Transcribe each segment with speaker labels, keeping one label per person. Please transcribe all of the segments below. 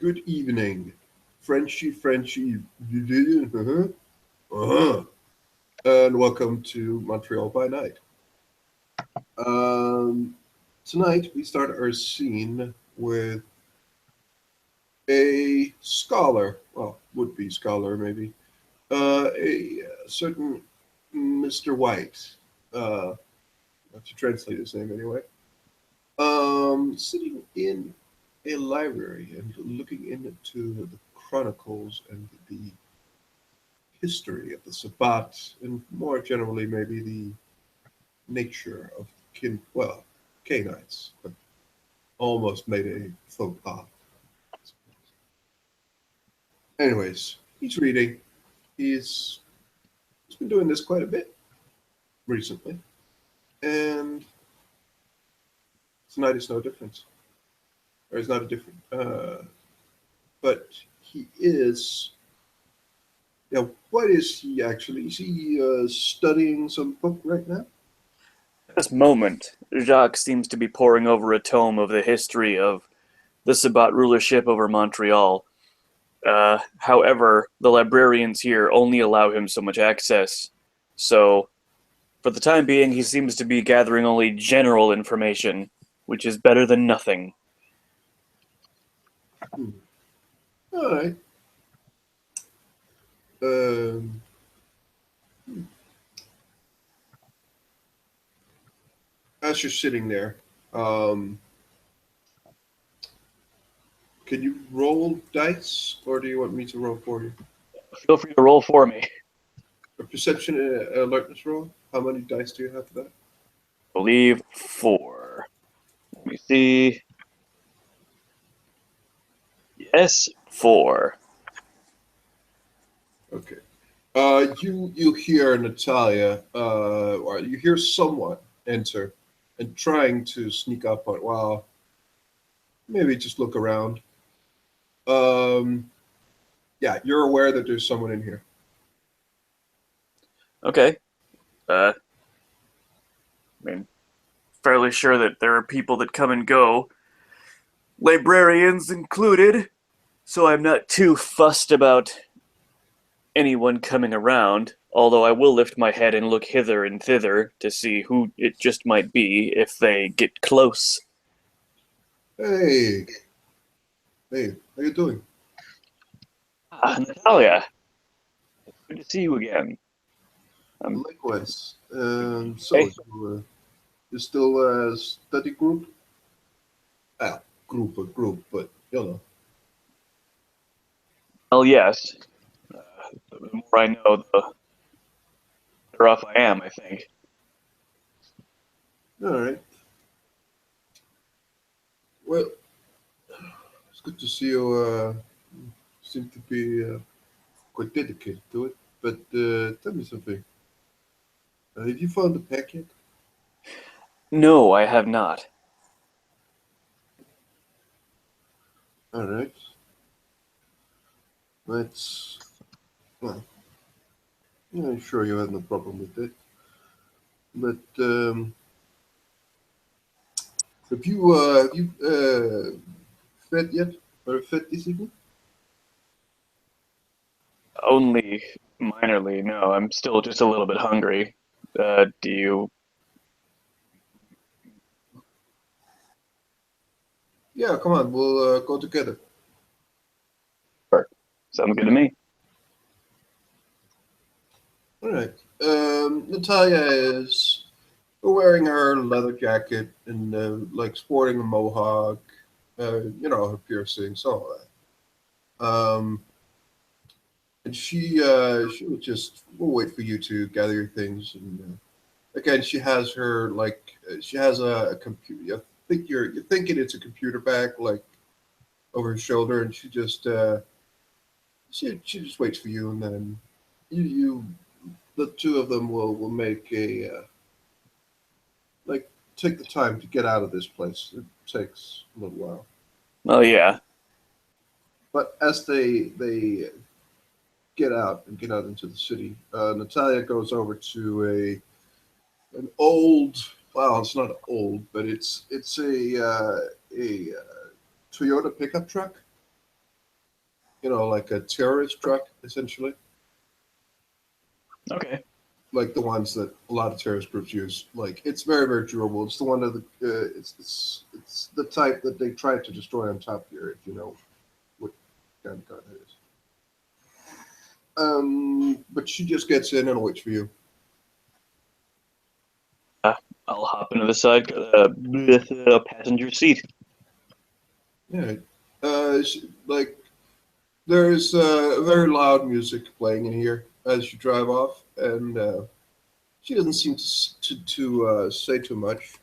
Speaker 1: Good evening, Frenchy, you did, uh-huh. And welcome to Montreal by Night. Um, Tonight we start our scene with a scholar, well, would-be scholar maybe, a certain Mr. White. I have to translate his name anyway. Sitting in a library and looking into the chronicles and the history of the Sabbat, and more generally, maybe the nature of Canaanites, but almost made a faux pas. Anyways, he's reading. He's been doing this quite a bit recently, and tonight is no different. Or it's not a different. But he is. Yeah, what is he actually? Is he studying some book right now?
Speaker 2: At this moment, Jacques seems to be poring over a tome of the history of the Sabbat rulership over Montreal. However, the librarians here only allow him so much access, so for the time being, he seems to be gathering only general information, which is better than nothing.
Speaker 1: Hmm. All right. Um, as you're sitting there, um, can you roll dice, or do you want me to roll for you?
Speaker 2: Feel free to roll for me.
Speaker 1: A perception and alertness roll? How many dice do you have for that?
Speaker 2: I believe 4. Let me see. Yes, 4.
Speaker 1: Okay. You hear Natalia, or you hear someone enter and trying to sneak up on. Well, maybe just look around. Um, yeah, you're aware that there's someone in here.
Speaker 2: Okay. I mean, fairly sure that there are people that come and go, librarians included, so I'm not too fussed about anyone coming around, although I will lift my head and look hither and thither to see who it just might be if they get close.
Speaker 1: Hey, hey, how you doing?
Speaker 2: Ah, Natalia, good to see you again.
Speaker 1: Likewise. So
Speaker 2: Hey.
Speaker 1: you still study group? Ah, group, but you know.
Speaker 2: Well, yes. The more I know, the better off I am, I think.
Speaker 1: All right. Well, it's good to see you. Seem to be quite dedicated to it. But tell me something. Have you found the pack yet?
Speaker 2: No, I have not.
Speaker 1: All right. Let's. Well, yeah, I'm sure you have no problem with that. But have you fed yet or fed this evening?
Speaker 2: Only minorly, no. I'm still just a little bit hungry. Do you?
Speaker 1: Yeah, come on, we'll go together.
Speaker 2: Sounds good to me.
Speaker 1: All right. Natalia is wearing her leather jacket and like sporting a mohawk. Her piercings, all that. And she will just will wait for you to gather your things. And again, she has her she has a computer. I think you're thinking it's a computer bag like over her shoulder, and she just waits for you, and then you the two of them will make a like take the time to get out of this place. It takes a little while,
Speaker 2: Oh yeah.
Speaker 1: but as they get out into the city, Natalia goes over to an old. Well, it's not old, but it's a Toyota pickup truck. like a terrorist truck, essentially,
Speaker 2: Okay.
Speaker 1: like the ones that a lot of terrorist groups use. Like it's very, very durable. It's the one of the it's the type that they tried to destroy on Top Gear. If you know what kind of car that is. But she just gets in and waits for you.
Speaker 2: Uh, I'll hop into the side passenger seat.
Speaker 1: Yeah. Like there's very loud music playing in here as you drive off, and she doesn't seem to say too much.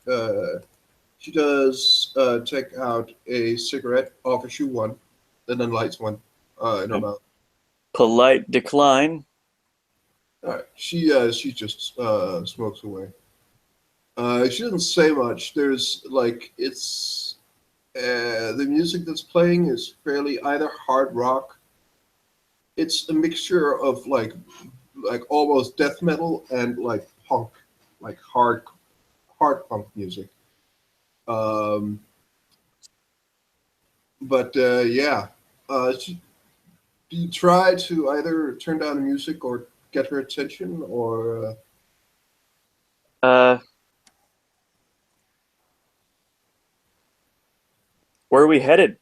Speaker 1: She does take out a cigarette, offers you one, and then lights one in her mouth.
Speaker 2: Polite decline.
Speaker 1: All right. She just smokes away. She doesn't say much. There's like it's the music that's playing is fairly either hard rock. It's a mixture of like almost death metal and like punk, like hard punk music. Um, but yeah, she, do you try to either turn down the music or get her attention, or
Speaker 2: Uh, where are we headed?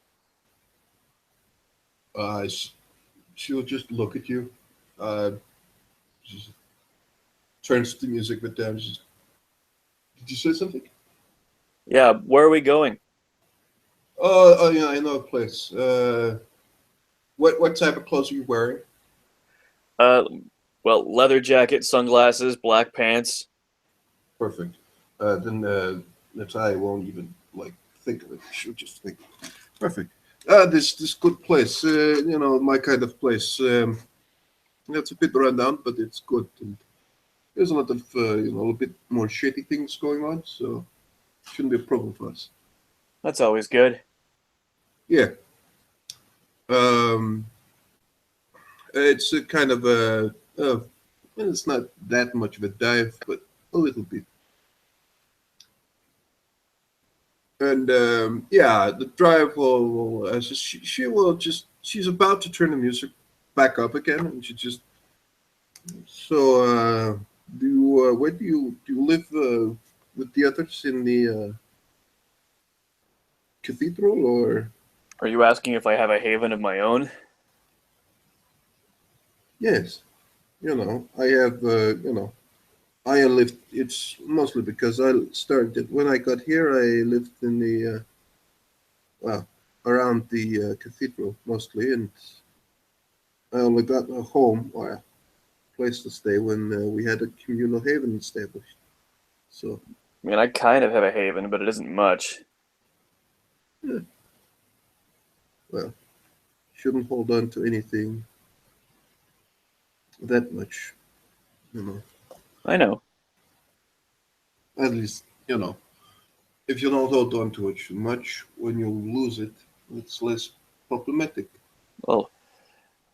Speaker 1: sh- she'll just look at you? Uh, she turns the music bit down. Did you say something?
Speaker 2: Yeah, where are we going?
Speaker 1: Oh, yeah, I know a place. What type of clothes are you wearing?
Speaker 2: Uh, well, leather jacket, sunglasses, black pants.
Speaker 1: Perfect. Then Natalia won't even like think of it. She'll just think, perfect. This good place. My kind of place. It's a bit run down, but it's good. And there's a lot of a bit more shady things going on, so shouldn't be a problem for us.
Speaker 2: That's always good.
Speaker 1: Yeah. Um, it's a kind of it's not that much of a dive, but a little bit. And yeah, the drive she will just she's about to turn the music back up again, and she just so do you where do you live with the others in the cathedral, or
Speaker 2: Are you asking if I have a haven of my own?
Speaker 1: yes, I have I lived. It's mostly because I started when I got here. I lived in the well around the cathedral mostly, and I only got a home or a place to stay when we had a communal haven established. So
Speaker 2: I mean, I kind of have a haven, but it isn't much.
Speaker 1: yeah, well, shouldn't hold on to anything that much, you know.
Speaker 2: I know.
Speaker 1: At least if you don't hold on to it too much, when you lose it, it's less problematic.
Speaker 2: Well,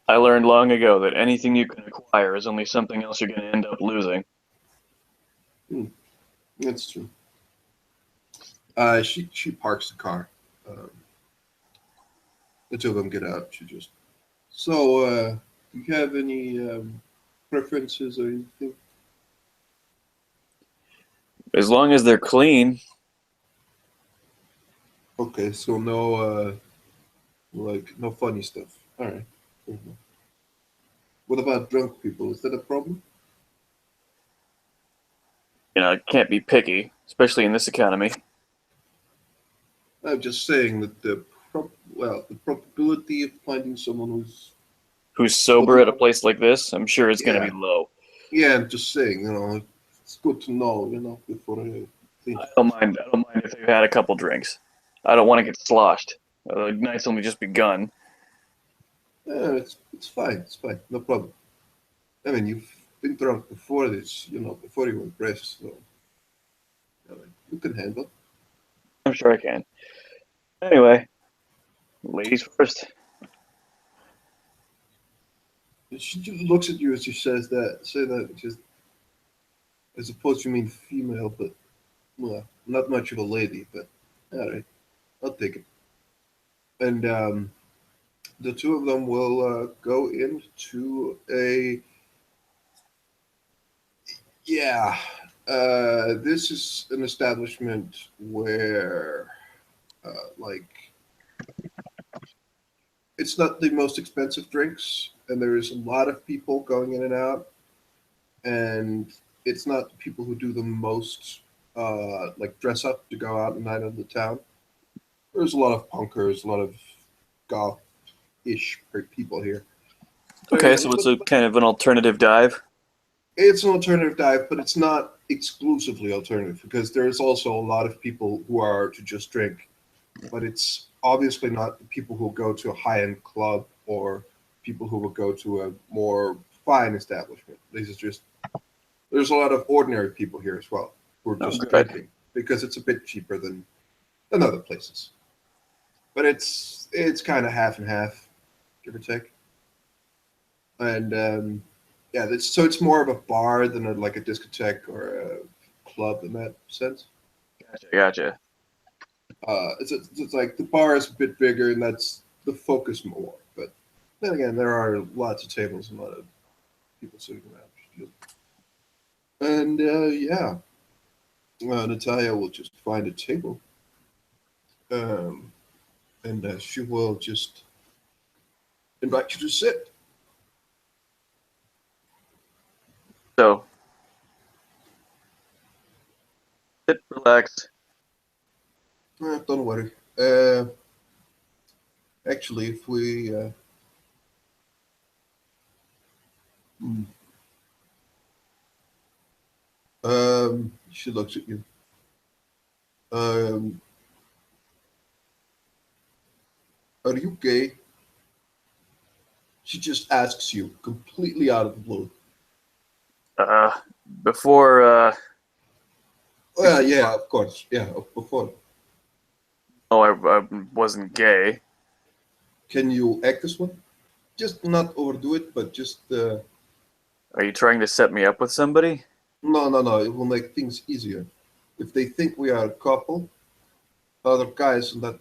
Speaker 2: I learned long ago that anything you can acquire is only something else you're going to end up losing.
Speaker 1: Hmm, that's true. She parks the car. Um, the two of them get out. She just so. Do you have any preferences or anything?
Speaker 2: As long as they're clean.
Speaker 1: Okay, so no no funny stuff. All right. Mhm. What about drunk people? Is that a problem?
Speaker 2: Can't be picky, especially in this economy.
Speaker 1: I'm just saying that the probability of finding someone who's
Speaker 2: Who's sober at a place like this? I'm sure it's going to be
Speaker 1: yeah,
Speaker 2: low.
Speaker 1: yeah. I'm just saying, it's good to know, before I think.
Speaker 2: I don't mind. I don't mind if they've had a couple drinks. I don't want to get sloshed. The night's only just begun.
Speaker 1: Yeah, it's fine. It's fine. No problem. I mean, you've been drunk before this, before you were pressed, so you can handle.
Speaker 2: I'm sure I can. Anyway, ladies first.
Speaker 1: She just looks at you as she say that, just I suppose you mean female, but well, not much of a lady, but all right, I'll take it. And the two of them will go into a yeah. This is an establishment where, like, it's not the most expensive drinks, and there is a lot of people going in and out, and it's not the people who do the most, like, dress up to go out at night of the town. There's a lot of punkers, a lot of goth-ish people here.
Speaker 2: Okay, so it's a kind of an alternative dive.
Speaker 1: It's an alternative dive, but it's not exclusively alternative because there's also a lot of people who are to just drink, but it's obviously not the people who go to a high-end club or people who will go to a more fine establishment. This is just there's a lot of ordinary people here as well who are
Speaker 2: Oh,
Speaker 1: just
Speaker 2: good.
Speaker 1: drinking because it's a bit cheaper than other places. But it's kind of half and half, give or take. And yeah, so it's more of a bar than like a discotheque or a club in that sense.
Speaker 2: Gotcha.
Speaker 1: It's like the bar is a bit bigger, and that's the focus more. But then again, there are lots of tables and a lot of people sitting around. And yeah, Natalia will just find a table, um, and she will just invite you to sit.
Speaker 2: So, sit, relax.
Speaker 1: Don't worry. Actually, if we hmm, she looks at you. Um, are you gay? She just asks you completely out of the blue.
Speaker 2: Uh, before,
Speaker 1: Well, yeah, of course. Yeah, before.
Speaker 2: oh, I wasn't gay.
Speaker 1: Can you act this one? Just not overdo it, but just
Speaker 2: Are you trying to set me up with somebody?
Speaker 1: no, no, no. It will make things easier. If they think we are a couple, other guys are not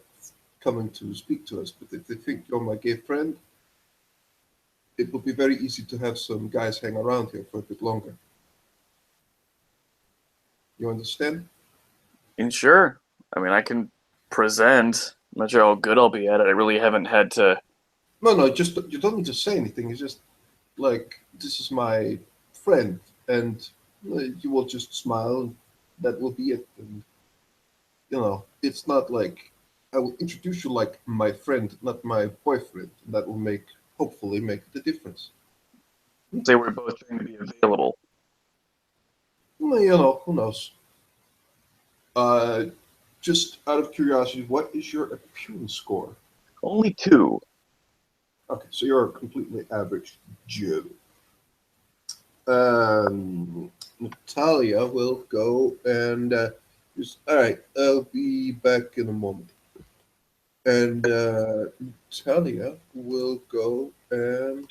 Speaker 1: coming to speak to us. But if they think you're my gay friend, it will be very easy to have some guys hang around here for a bit longer. You understand?
Speaker 2: And sure. I mean, I can present. I'm not sure how good I'll be at it. I really haven't had to.
Speaker 1: No, no. Just you don't need to say anything. It's just like this is my friend, and you will just smile. And that will be it. And it's not like I will introduce you like my friend, not my boyfriend. And that will hopefully make the difference.
Speaker 2: Say we're both trying to be available.
Speaker 1: Well, who knows? Uh, just out of curiosity, what is your appearance score?
Speaker 2: Only two.
Speaker 1: Okay, so you're a completely average Joe. Natalia will go and all right. I'll be back in a moment. And Natalia will go and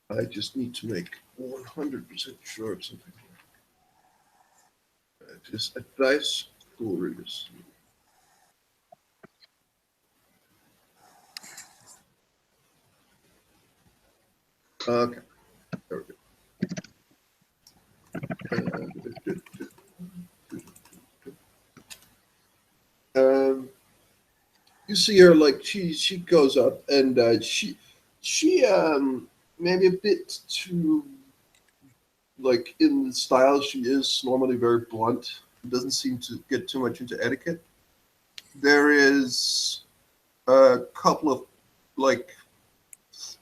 Speaker 1: I just need to make 100% sure of something. Just advice gurus. Okay, there we go. You see her like she goes up and she maybe a bit too like in the style she is normally very blunt. Doesn't seem to get too much into etiquette. There is a couple of like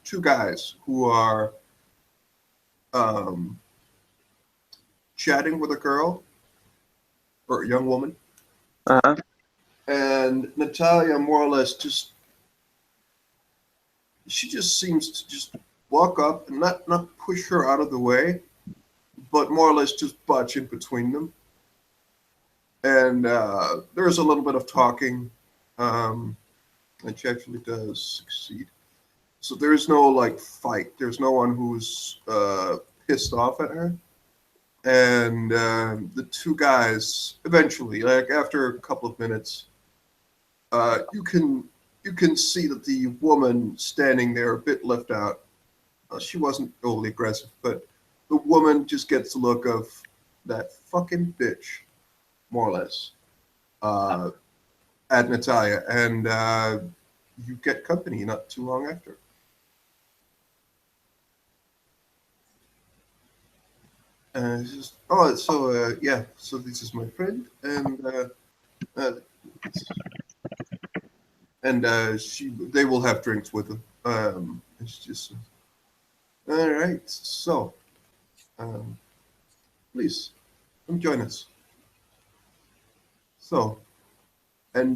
Speaker 1: two guys who are um, chatting with a girl or a young woman,
Speaker 2: Uh-huh.
Speaker 1: and Natalia more or less just she just seems to just walk up and not push her out of the way, but more or less just butch in between them. And there's a little bit of talking, and she actually does succeed. So there's no like fight. There's no one who's pissed off at her. and the two guys eventually, like after a couple of minutes, uh, you can you can see that the woman standing there a bit left out. She wasn't overly aggressive, but the woman just gets the look of that fucking bitch, more or less, uh, at Natalia, and you get company not too long after. It's just, oh, so yeah, so this is my friend, uh, and they will have drinks with them. It's just all right. So, um, please come join us. So, and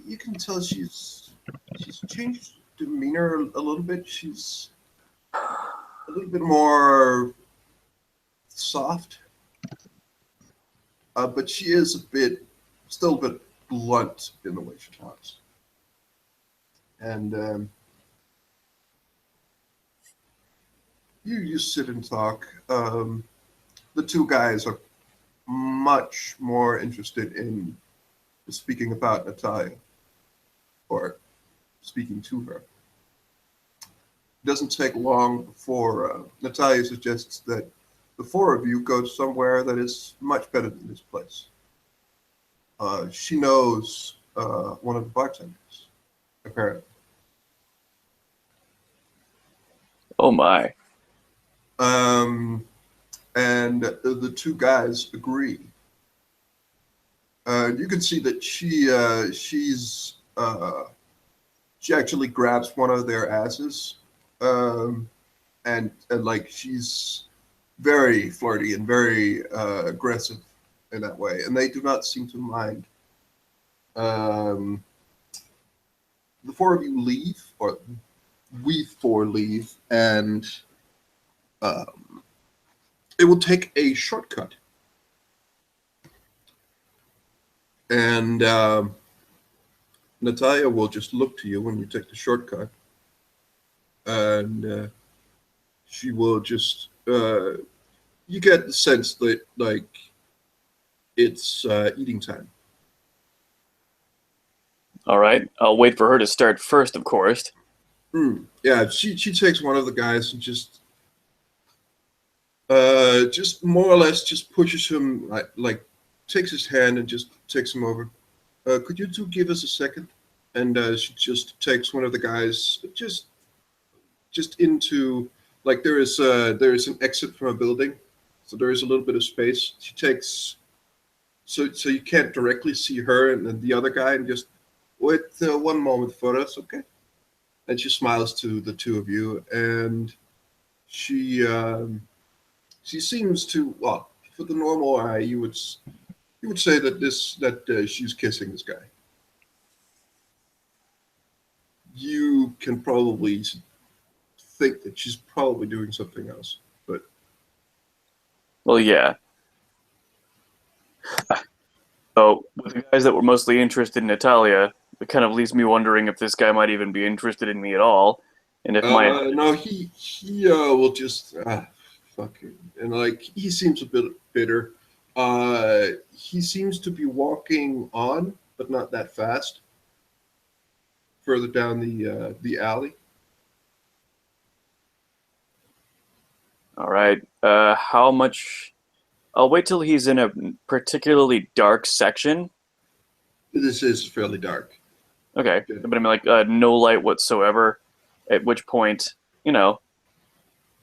Speaker 1: you can tell she's changed demeanor a little bit. She's a little bit more soft, but she is still a bit blunt in the way she talks. And you sit and talk. The two guys are much more interested in speaking about Natalia or speaking to her. It doesn't take long before Natalia suggests that the four of you go somewhere that is much better than this place. She knows one of the bartenders, apparently.
Speaker 2: Oh my.
Speaker 1: Um, and the two guys agree. You can see that she actually grabs one of their asses, um, and like she's very flirty and very aggressive in that way, and they do not seem to mind. Um, the four of you leave, or we four leave, and um, it will take a shortcut. And Natalia will just look to you when you take the shortcut, and she will just. You get the sense that like it's eating time.
Speaker 2: All right. I'll wait for her to start first, of course.
Speaker 1: Yeah, she takes one of the guys and just more or less just pushes him like takes his hand and just takes him over. Could you two give us a second? And she just takes one of the guys just into like there is an exit from a building, so there is a little bit of space. She takes so you can't directly see her and then the other guy, and just wait one moment for us, okay? And she smiles to the two of you, and she she seems to, well, for the normal eye, you would say that she's kissing this guy. You can probably think that she's probably doing something else, but
Speaker 2: Well, yeah. So, with the guys that were mostly interested in Natalia, it kind of leaves me wondering if this guy might even be interested in me at all, and if my
Speaker 1: no, he will just fuck him, and like he seems a bit bitter. He seems to be walking on, but not that fast. Further down the alley.
Speaker 2: all right, how much? I'll wait till he's in a particularly dark section.
Speaker 1: This is fairly dark.
Speaker 2: Okay,
Speaker 1: Good.
Speaker 2: but I mean like no light whatsoever. At which point, you know,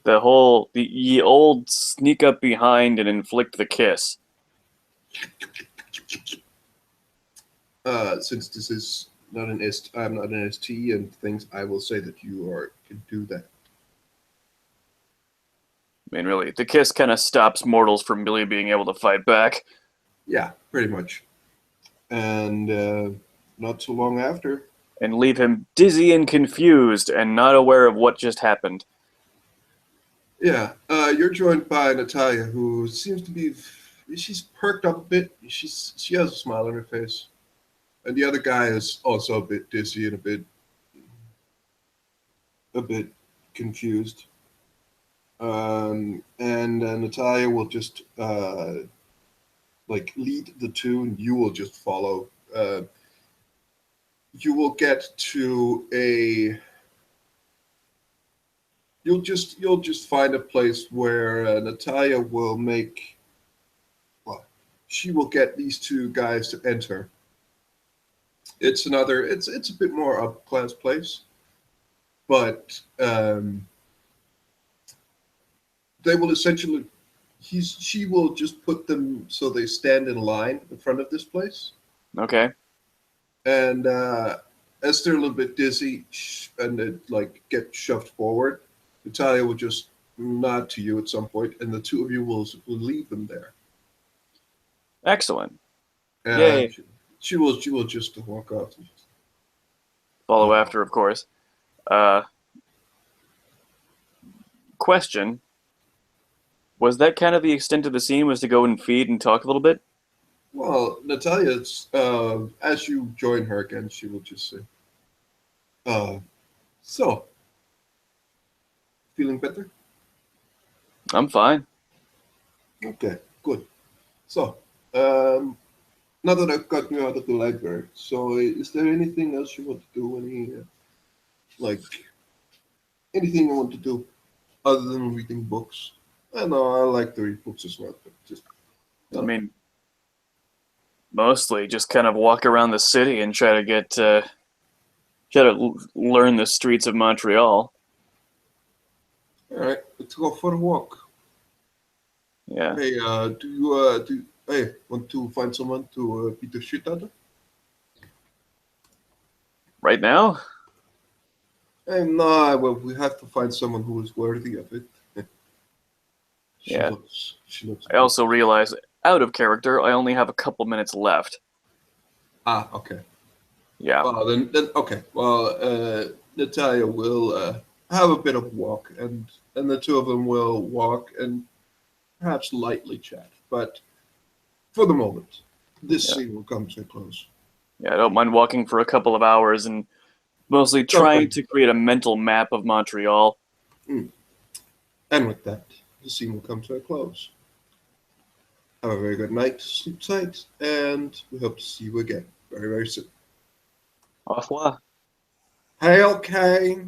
Speaker 2: the ye old sneak up behind and inflict the kiss.
Speaker 1: Since this is not an I'm not an ST and things, I will say that you are can do that.
Speaker 2: I mean, really, the kiss kind of stops mortals from really being able to fight back.
Speaker 1: Yeah, pretty much. And not too long after,
Speaker 2: And leave him dizzy and confused and not aware of what just happened.
Speaker 1: yeah, you're joined by Natalia, who seems to be she's perked up a bit. She has a smile on her face, and the other guy is also a bit dizzy and a bit confused. And Natalia will just like lead the two, and you will just follow. You will get to a. You'll just find a place where Natalia will make. Well, she will get these two guys to enter. It's another. It's a bit more up class place, but they will essentially. She will just put them so they stand in line in front of this place.
Speaker 2: Okay.
Speaker 1: And as they're a little bit dizzy and they like get shoved forward, Natalia will just nod to you at some point, and the two of you will leave them there.
Speaker 2: Excellent.
Speaker 1: And
Speaker 2: Yay.
Speaker 1: she will just walk off.
Speaker 2: Follow
Speaker 1: Oh,
Speaker 2: after, of course. Uh, question. Was that kind of the extent of the scene, was to go and feed and talk a little bit?
Speaker 1: well, Natalia, as you join her again, she will just say, uh, "So, feeling better?
Speaker 2: I'm fine.
Speaker 1: Okay, good. So, um, now that I've gotten you out of the library, so is there anything else you want to do? Like anything you want to do other than reading books? I know I like to read books as well, but just
Speaker 2: I
Speaker 1: no.
Speaker 2: mean, mostly just kind of walk around the city and try to learn the streets of Montreal.
Speaker 1: All right, let's go for a walk.
Speaker 2: Yeah.
Speaker 1: Hey, hey want to find someone to beat the shit out of?
Speaker 2: Right now?
Speaker 1: Hey, no, well, we have to find someone who is worthy of it. She
Speaker 2: Yeah.
Speaker 1: looks, she looks a
Speaker 2: I
Speaker 1: bit.
Speaker 2: also realize, out of character, I only have a couple minutes left.
Speaker 1: Ah, okay.
Speaker 2: Yeah.
Speaker 1: Well, then okay. Well, Natalia will have a bit of walk, and the two of them will walk and perhaps lightly chat. But for the moment, this
Speaker 2: Yeah.
Speaker 1: scene will come to a close.
Speaker 2: Yeah, I don't mind walking for a couple of hours and mostly trying
Speaker 1: Okay.
Speaker 2: to create a mental map of Montreal.
Speaker 1: Mm. And with that, the scene will come to a close. Have a very good night, sleep tight, and we hope to see you again very, very soon.
Speaker 2: Au revoir.
Speaker 1: Hey, okay.